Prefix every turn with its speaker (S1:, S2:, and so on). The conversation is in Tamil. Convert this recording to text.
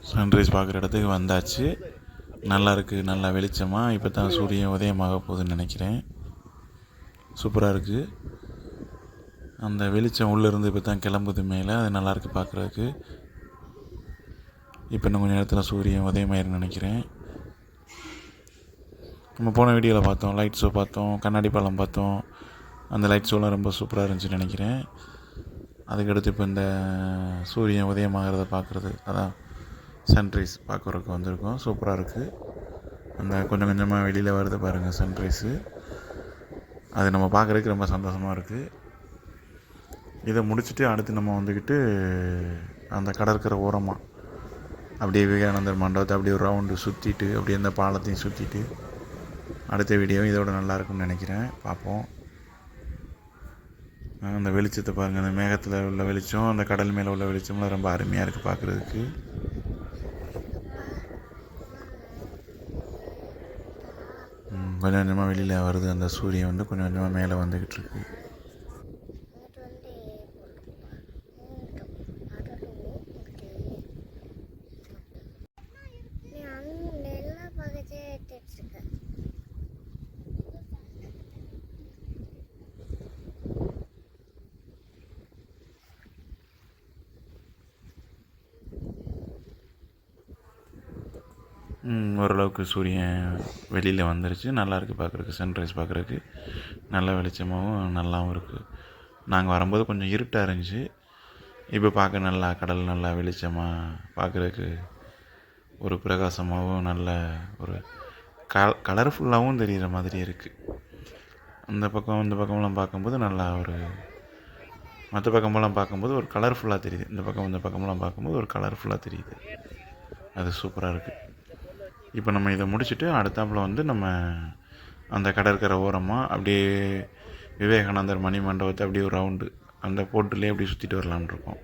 S1: சன்ரைஸ் பார்க்குற இடத்துக்கு வந்தாச்சு. நல்லா இருக்குது, நல்லா வெளிச்சமாக. இப்போ தான் சூரியன் உதயமாக போகுதுன்னு நினைக்கிறேன். சூப்பராக இருக்குது. அந்த வெளிச்சம் உள்ளேருந்து இப்போ தான் கிளம்புது மேலே. அது நல்லாயிருக்கு பார்க்குறதுக்கு. இப்போ இன்னும் கொஞ்சம் நேரத்தில் சூரியன் உதயமாயிருன்னு நினைக்கிறேன். நம்ம போன வீடியோவில் பார்த்தோம், லைட் ஷோ பார்த்தோம், கண்ணாடி பாலம் பார்த்தோம். அந்த லைட் ஷோலாம் ரொம்ப சூப்பராக இருந்துச்சுன்னு நினைக்கிறேன். அதுக்கடுத்து இப்போ இந்த சூரியன் உதயமாகிறத பார்க்குறது, அதான் சன்ரைஸ் பார்க்குறதுக்கு வந்திருக்கோம். சூப்பராக இருக்குது. அந்த கொஞ்சம் கொஞ்சமாக வெளியில் வருது பாருங்கள் சன்ரைஸு. அது நம்ம பார்க்குறதுக்கு ரொம்ப சந்தோஷமாக இருக்குது. இதை முடிச்சுட்டு அடுத்து நம்ம வந்துக்கிட்டு அந்த கடற்கரை ஓரமாக அப்படியே விவேகானந்தர் மண்டபத்தை அப்படியே ஒரு ரவுண்டு சுற்றிட்டு அப்படியே அந்த பாலத்தையும் சுற்றிட்டு அடுத்த வீடியோ இதோட நல்லாயிருக்குன்னு நினைக்கிறேன். பார்ப்போம். அந்த வெளிச்சத்தை பாருங்கள், அந்த மேகத்தில் உள்ள வெளிச்சம், அந்த கடல் மேலே உள்ள வெளிச்சம்லாம் ரொம்ப அருமையாக இருக்குது பார்க்குறதுக்கு. கொஞ்சம் கொஞ்சமாக வெளியில் வருது. அந்த சூரியன் வந்து கொஞ்சம் கொஞ்சமாக மேலே வந்துக்கிட்டு இருக்கு. ஓரளவுக்கு சூரியன் வெளியில் வந்துருச்சு. நல்லாயிருக்கு பார்க்குறதுக்கு. சன்ரைஸ் பார்க்குறதுக்கு நல்ல வெளிச்சமாகவும் நல்லாவும் இருக்குது. நாங்கள் வரும்போது கொஞ்சம் இருட்டாக இருந்துச்சு. இப்போ பார்க்க நல்லா கடல் நல்லா வெளிச்சமாக பார்க்குறதுக்கு ஒரு பிரகாசமாகவும் நல்ல ஒரு கலர்ஃபுல்லாகவும் தெரிகிற மாதிரி இருக்குது. அந்த பக்கம் இந்த பக்கம்லாம் பார்க்கும்போது நல்லா ஒரு மற்ற பக்கமெல்லாம் பார்க்கும்போது ஒரு கலர்ஃபுல்லாக தெரியுது. இந்த பக்கமெல்லாம் பார்க்கும்போது ஒரு கலர்ஃபுல்லாக தெரியுது. அது சூப்பராக இருக்குது. இப்போ நம்ம இதை முடிச்சுட்டு அடுத்தாப்பில் வந்து நம்ம அந்த கடற்கரை ஓரமாக அப்படியே விவேகானந்தர் மணி மண்டபத்தை அப்படியே ஒரு ரவுண்டு அந்த போட்டுலேயே அப்படியே சுற்றிட்டு வரலான்னு இருக்கோம்.